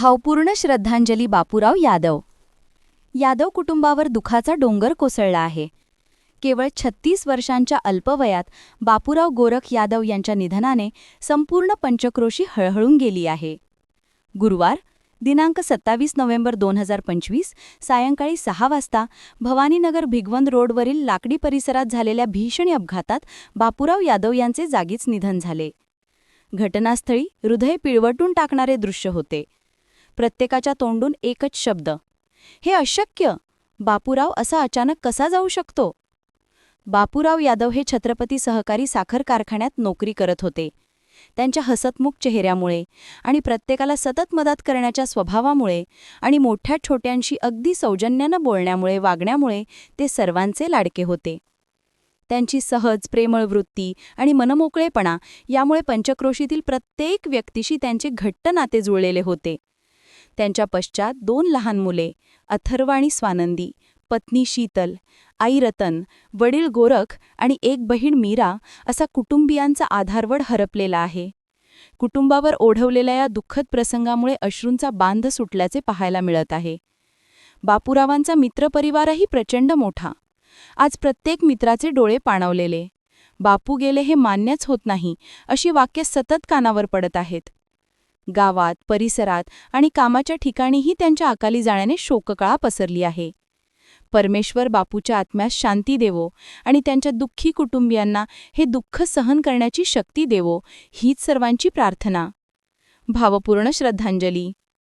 भावपूर्ण श्रद्धांजली बापूराव यादव. यादव कुटुंबावर दुखाचा डोंगर कोसळला आहे. केवळ 36 वर्षांच्या अल्पवयात बापूराव गोरख यादव यांच्या निधनाने संपूर्ण पंचक्रोशी हळहळून गेली आहे. गुरुवार दिनांक 27 नोव्हेंबर 2025 सायंकाळी 6 वाजता भवानीनगर भिगवंद रोडवरील लाकडी परिसरात झालेल्या भीषण अपघातात बापूराव यादव यांचे जागीच निधन झाले. घटनास्थळी हृदय पिळवटून टाकणारे दृश्य होते. प्रत्येकाच्या तोंडून एकच शब्द, हे अशक्य. बापूराव असा अचानक कसा जाऊ शकतो? बापूराव यादव हे छत्रपती सहकारी साखर कारखान्यात नोकरी करत होते. त्यांच्या हसतमुख चेहऱ्यामुळे आणि प्रत्येकाला सतत मदत करण्याच्या स्वभावामुळे आणि मोठ्या छोट्यांशी अगदी सौजन्यानं बोलण्यामुळे वागण्यामुळे ते सर्वांचे लाडके होते. त्यांची सहज प्रेमळ वृत्ती आणि मनमोकळेपणा यामुळे पंचक्रोशीतील प्रत्येक व्यक्तीशी त्यांचे घट्ट नाते जुळलेले होते. त्यांच्या पश्चात 2 लहान मुले, अथर्व आणि स्वानंदी, पत्नी शीतल, आई रतन, वडील गोरख आणि एक बहीण मीरा असा कुटुंबियांचा आधारवड हरपलेला आहे. कुटुंबावर ओढवलेल्या या दुःखद प्रसंगामुळे अश्रूंचा बांध सुटल्याचे पाहायला मिळत आहे. बापूरावांचा मित्रपरिवारही प्रचंड मोठा. आज प्रत्येक मित्राचे डोळे पाणावलेले. बापू गेले हे मान्यच होत नाही अशी वाक्ये सतत कानावर पडत आहेत. गावात, परिसरात आणि कामाच्या ठिकाणीही त्यांच्या अकाली जाण्याने शोककळा पसरली आहे. परमेश्वर बापूच्या आत्म्यास शांती देवो आणि त्यांच्या दुःखी कुटुंबियांना हे दुःख सहन करण्याची शक्ती देवो, हीच सर्वांची प्रार्थना. भावपूर्ण श्रद्धांजली.